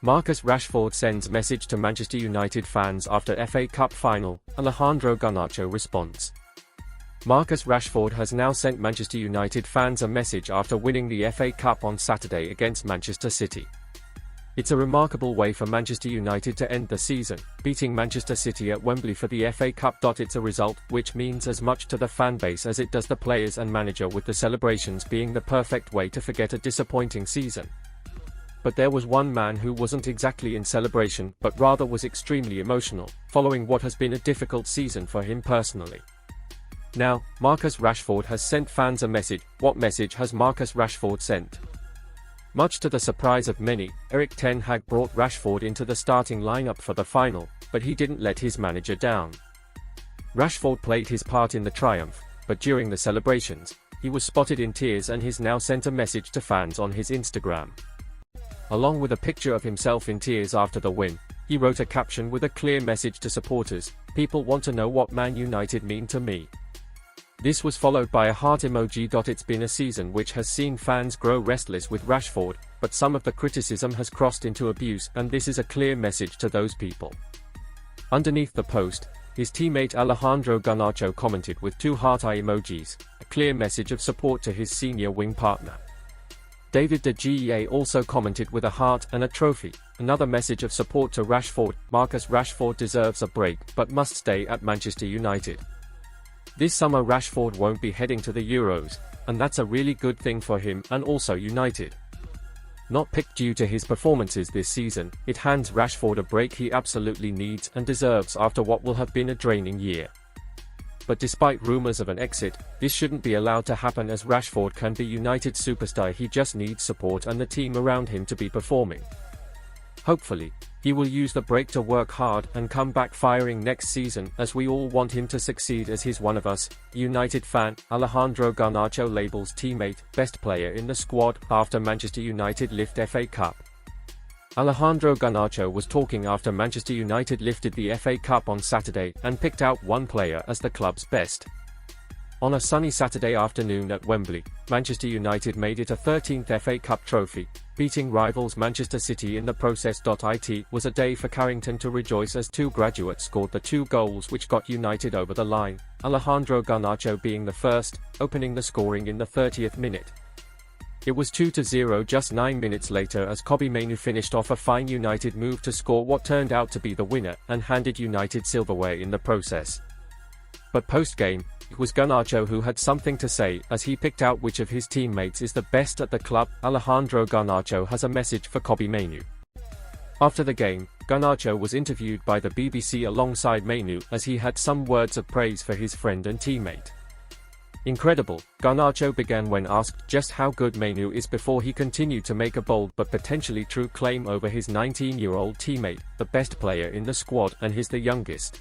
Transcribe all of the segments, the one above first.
Marcus Rashford sends message to Manchester United fans after FA Cup final, Alejandro Garnacho response. Marcus Rashford has now sent Manchester United fans a message after winning the FA Cup on Saturday against Manchester City. It's a remarkable way for Manchester United to end the season, beating Manchester City at Wembley for the FA Cup. It's a result which means as much to the fan base as it does the players and manager, with the celebrations being the perfect way to forget a disappointing season. But there was one man who wasn't exactly in celebration, but rather was extremely emotional, following what has been a difficult season for him personally. Now, Marcus Rashford has sent fans a message. What message has Marcus Rashford sent? Much to the surprise of many, Erik Ten Hag brought Rashford into the starting lineup for the final, but he didn't let his manager down. Rashford played his part in the triumph, but during the celebrations, he was spotted in tears and has now sent a message to fans on his Instagram. Along with a picture of himself in tears after the win, he wrote a caption with a clear message to supporters: "People want to know what Man United mean to me." This was followed by a heart emoji. It's been a season which has seen fans grow restless with Rashford, but some of the criticism has crossed into abuse, and this is a clear message to those people. Underneath the post, his teammate Alejandro Garnacho commented with two heart eye emojis, a clear message of support to his senior wing partner. David De Gea also commented with a heart and a trophy, another message of support to Rashford. Marcus Rashford deserves a break, but must stay at Manchester United. This summer Rashford won't be heading to the Euros, and that's a really good thing for him and also United. Not picked due to his performances this season, it hands Rashford a break he absolutely needs and deserves after what will have been a draining year. But despite rumours of an exit, this shouldn't be allowed to happen, as Rashford can be United's superstar. He just needs support and the team around him to be performing. Hopefully, he will use the break to work hard and come back firing next season, as we all want him to succeed, as he's one of us. United fan Alejandro Garnacho labels teammate best player in the squad after Manchester United lift FA Cup. Alejandro Garnacho was talking after Manchester United lifted the FA Cup on Saturday and picked out one player as the club's best. On a sunny Saturday afternoon at Wembley, Manchester United made it a 13th FA Cup trophy, beating rivals Manchester City in the process. It was a day for Carrington to rejoice, as two graduates scored the two goals which got United over the line, Alejandro Garnacho being the first, opening the scoring in the 30th minute. It was 2-0 just 9 minutes later, as Kobbie Mainoo finished off a fine United move to score what turned out to be the winner and handed United silverware in the process. But post-game, it was Garnacho who had something to say, as he picked out which of his teammates is the best at the club. Alejandro Garnacho has a message for Kobbie Mainoo. After the game, Garnacho was interviewed by the BBC alongside Mainoo, as he had some words of praise for his friend and teammate. "Incredible," Garnacho began when asked just how good Mainoo is, before he continued to make a bold but potentially true claim over his 19-year-old teammate, the best player in the squad and he's the youngest.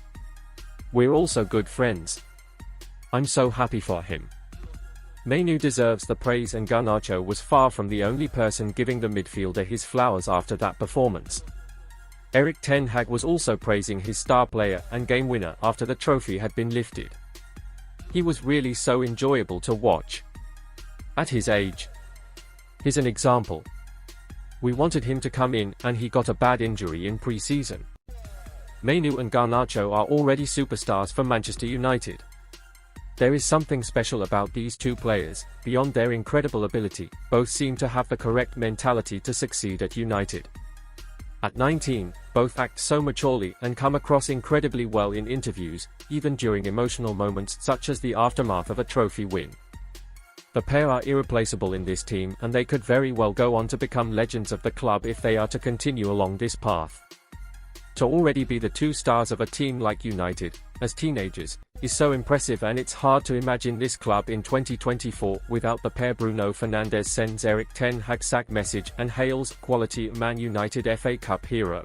"We're also good friends. I'm so happy for him." Mainoo deserves the praise, and Garnacho was far from the only person giving the midfielder his flowers after that performance. Erik Ten Hag was also praising his star player and game winner after the trophy had been lifted. "He was really so enjoyable to watch. At his age. He's an example. We wanted him to come in, and he got a bad injury in pre-season." Mainoo and Garnacho are already superstars for Manchester United. There is something special about these two players. Beyond their incredible ability, both seem to have the correct mentality to succeed at United. At 19, both act so maturely and come across incredibly well in interviews, even during emotional moments such as the aftermath of a trophy win. The pair are irreplaceable in this team, and they could very well go on to become legends of the club if they are to continue along this path. To already be the two stars of a team like United, as teenagers, is so impressive, and it's hard to imagine this club in 2024 without the pair. Bruno Fernandes sends Erik Ten Hag sack message and hails quality Man United FA Cup hero.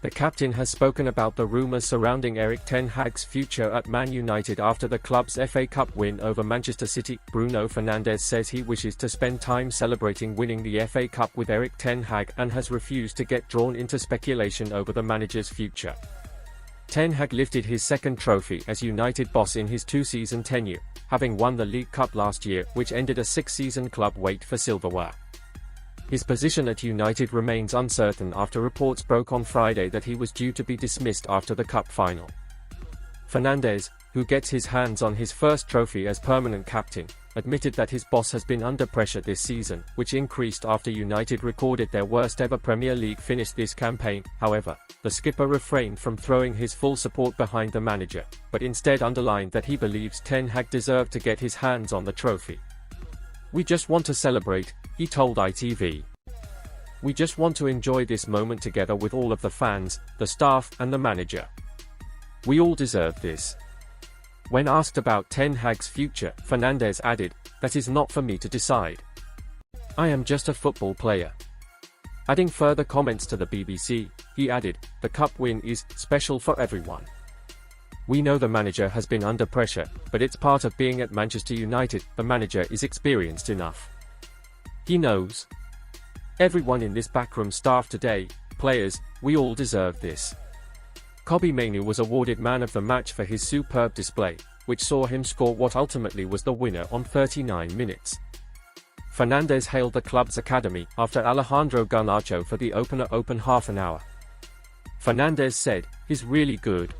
The captain has spoken about the rumours surrounding Erik Ten Hag's future at Man United after the club's FA Cup win over Manchester City. Bruno Fernandes says he wishes to spend time celebrating winning the FA Cup with Erik Ten Hag and has refused to get drawn into speculation over the manager's future. Ten Hag lifted his second trophy as United boss in his two-season tenure, having won the League Cup last year, which ended a 6-season club wait for silverware. His position at United remains uncertain after reports broke on Friday that he was due to be dismissed after the cup final. Fernandes, who gets his hands on his first trophy as permanent captain, admitted that his boss has been under pressure this season, which increased after United recorded their worst ever Premier League finish this campaign. However, the skipper refrained from throwing his full support behind the manager, but instead underlined that he believes Ten Hag deserved to get his hands on the trophy. "We just want to celebrate," he told ITV. "We just want to enjoy this moment together with all of the fans, the staff, and the manager. We all deserve this." When asked about Ten Hag's future, Fernandes added, "That is not for me to decide. I am just a football player." Adding further comments to the BBC, he added, "The cup win is special for everyone. We know the manager has been under pressure, but it's part of being at Manchester United. The manager is experienced enough. He knows. Everyone in this backroom staff today, players, we all deserve this." Kobbie Mainoo was awarded man of the match for his superb display, which saw him score what ultimately was the winner on 39 minutes. Fernandes hailed the club's academy after Alejandro Garnacho for the opener half an hour. Fernandes said, "He's really good.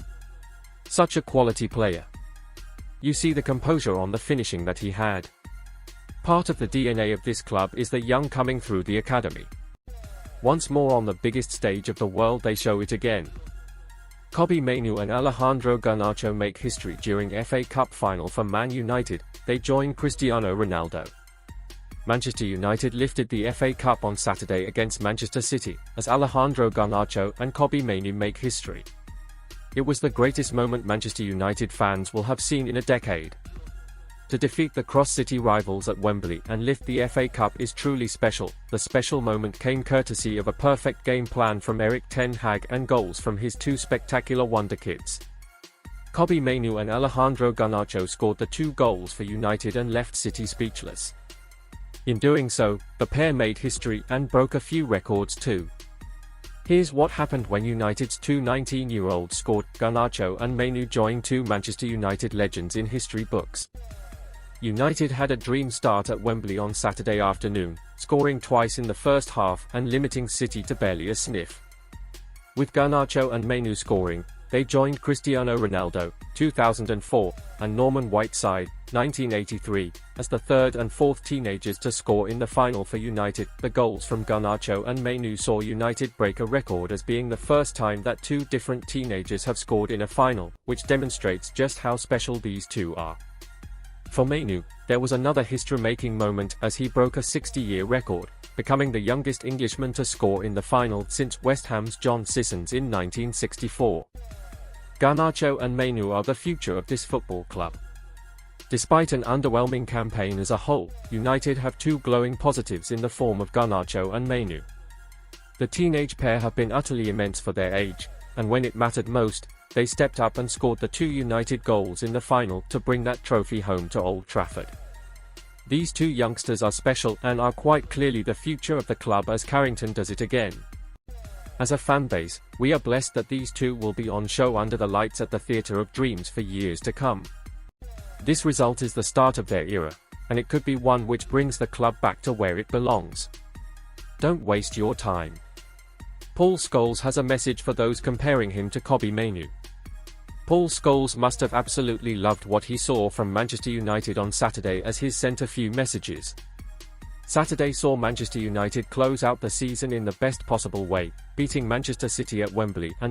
Such a quality player. You see the composure on the finishing that he had. Part of the DNA of this club is the young coming through the academy. Once more on the biggest stage of the world they show it again." Kobbie Mainoo and Alejandro Garnacho make history during FA Cup final for Man United. They join Cristiano Ronaldo. Manchester United lifted the FA Cup on Saturday against Manchester City, as Alejandro Garnacho and Kobbie Mainoo make history. It was the greatest moment Manchester United fans will have seen in a decade. To defeat the cross-city rivals at Wembley and lift the FA Cup is truly special. The special moment came courtesy of a perfect game plan from Erik Ten Hag and goals from his two spectacular wonder kids. Kobbie Mainoo and Alejandro Garnacho scored the 2 goals for United and left City speechless. In doing so, the pair made history and broke a few records too. Here's what happened when United's 2 19-year-olds scored. Garnacho and Mainoo joined 2 Manchester United legends in history books. United had a dream start at Wembley on Saturday afternoon, scoring twice in the first half and limiting City to barely a sniff. With Garnacho and Mainoo scoring, they joined Cristiano Ronaldo, 2004, and Norman Whiteside, 1983, as the 3rd and 4th teenagers to score in the final for United. The goals from Garnacho and Mainoo saw United break a record as being the first time that 2 different teenagers have scored in a final, which demonstrates just how special these 2 are. For Mainoo, there was another history-making moment as he broke a 60-year record, becoming the youngest Englishman to score in the final since West Ham's John Sissons in 1964. Garnacho and Mainoo are the future of this football club. Despite an underwhelming campaign as a whole, United have 2 glowing positives in the form of Garnacho and Mainoo. The teenage pair have been utterly immense for their age, and when it mattered most, they stepped up and scored the 2 United goals in the final to bring that trophy home to Old Trafford. These 2 youngsters are special and are quite clearly the future of the club as Carrington does it again. As a fanbase, we are blessed that these 2 will be on show under the lights at the Theatre of Dreams for years to come. This result is the start of their era, and it could be one which brings the club back to where it belongs. Don't waste your time. Paul Scholes has a message for those comparing him to Kobbie Mainoo. Paul Scholes must have absolutely loved what he saw from Manchester United on Saturday, as he's sent a few messages. Saturday saw Manchester United close out the season in the best possible way, beating Manchester City at Wembley and